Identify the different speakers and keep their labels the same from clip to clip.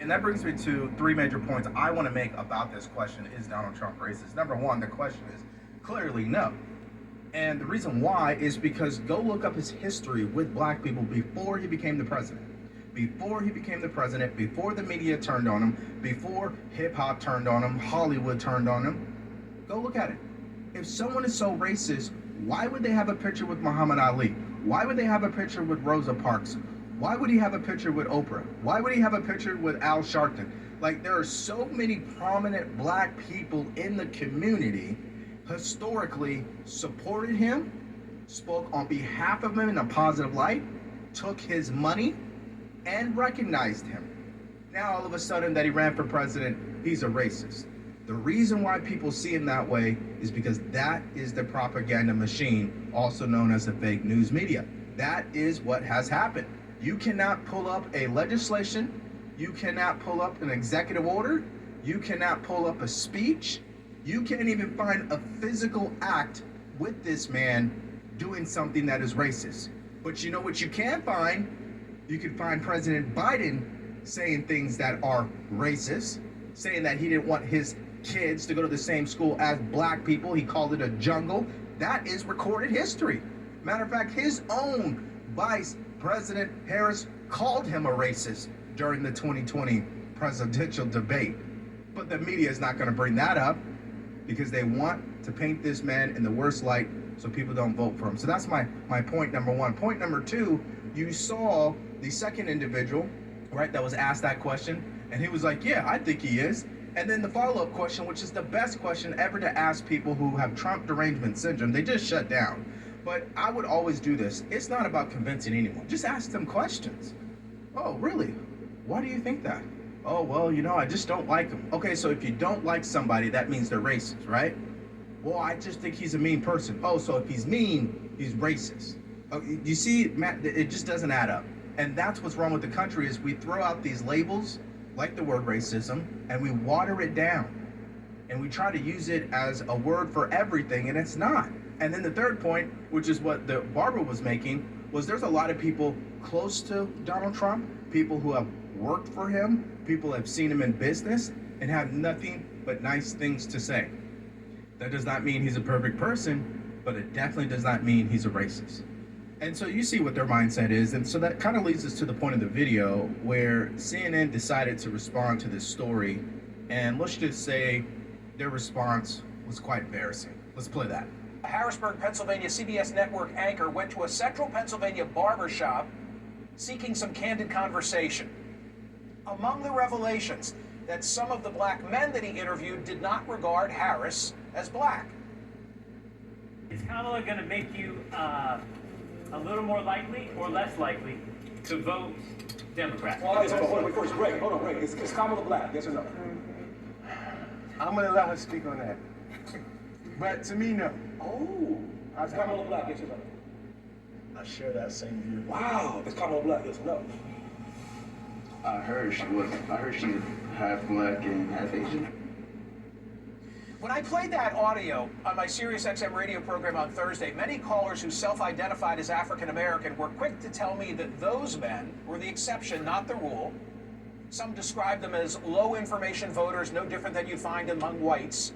Speaker 1: And that brings me to three major points I want to make about this question: is Donald Trump racist? Number one, the question is clearly no. And the reason why is because go look up his history with black people before he became the president. Before he became the president, before the media turned on him, before hip hop turned on him, Hollywood turned on him. Go look at it. If someone is so racist, why would they have a picture with Muhammad Ali? Why would they have a picture with Rosa Parks? Why would he have a picture with Oprah? Why would he have a picture with Al Sharpton? Like, there are so many prominent black people in the community historically supported him, spoke on behalf of him in a positive light, took his money, and recognized him. Now all of a sudden that he ran for president, he's a racist. The reason why people see him that way is because that is the propaganda machine, also known as the fake news media. That is what has happened. You cannot pull up a legislation, you cannot pull up an executive order, you cannot pull up a speech, you can't even find a physical act with this man doing something that is racist. But you know what you can find? You can find President Biden saying things that are racist, saying that he didn't want his kids to go to the same school as black people. He called it a jungle. That is recorded history. Matter of fact, his own Vice President Harris called him a racist during the 2020 presidential debate. But the media is not going to bring that up because they want to paint this man in the worst light so people don't vote for him. So that's my point number one. Point number two, you saw the second individual, right, that was asked that question, and he was like, yeah, I think he is. And then the follow-up question, which is the best question ever to ask people who have Trump derangement syndrome, they just shut down. But I would always do this. It's not about convincing anyone. Just ask them questions. Oh, really? Why do you think that? Oh, well, you know, I just don't like him. Okay, so if you don't like somebody, that means they're racist, right? Well, I just think he's a mean person. Oh, so if he's mean, he's racist. You see, Matt, it just doesn't add up. And that's what's wrong with the country is we throw out these labels, like the word racism, and we water it down. And we try to use it as a word for everything, and it's not. And then the third point, which is what the Barbara was making, was there's a lot of people close to Donald Trump, people who have worked for him, people have seen him in business, and have nothing but nice things to say. That does not mean he's a perfect person, but it definitely does not mean he's a racist. And so you see what their mindset is, and so that kind of leads us to the point of the video where CNN decided to respond to this story, and let's just say their response was quite embarrassing. Let's play that.
Speaker 2: Harrisburg, Pennsylvania CBS network anchor went to a central Pennsylvania barber shop seeking some candid conversation. Among the revelations, that some of the black men that he interviewed did not regard Harris as black.
Speaker 3: Is Kamala going to make you a little more likely or less likely to vote Democrat?
Speaker 4: Hold on, wait, first, Greg, hold on, Greg. Is Kamala black, yes or no?
Speaker 5: I'm gonna let her speak on that. But to me, no.
Speaker 4: Oh, is Kamala black, yes or no?
Speaker 5: I share that same view.
Speaker 4: Wow, is Kamala black, yes or no?
Speaker 6: I heard she's half black and half Asian.
Speaker 2: When I played that audio on my SiriusXM radio program on Thursday, many callers who self-identified as African American were quick to tell me that those men were the exception, not the rule. Some described them as low information voters, no different than you find among whites.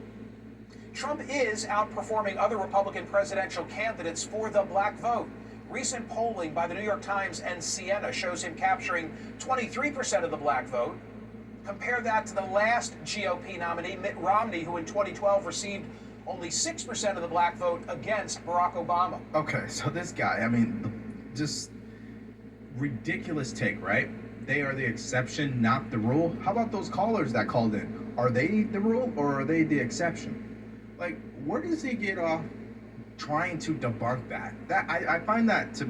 Speaker 2: Trump is outperforming other Republican presidential candidates for the black vote. Recent polling by the New York Times and Siena shows him capturing 23% of the black vote. Compare that to the last GOP nominee, Mitt Romney, who in 2012 received only 6% of the black vote against Barack Obama.
Speaker 1: Okay, so this guy, I mean, just ridiculous take, right? They are the exception, not the rule. How about those callers that called in? Are they the rule or are they the exception? Like, where does he get off trying to debunk that? I find that to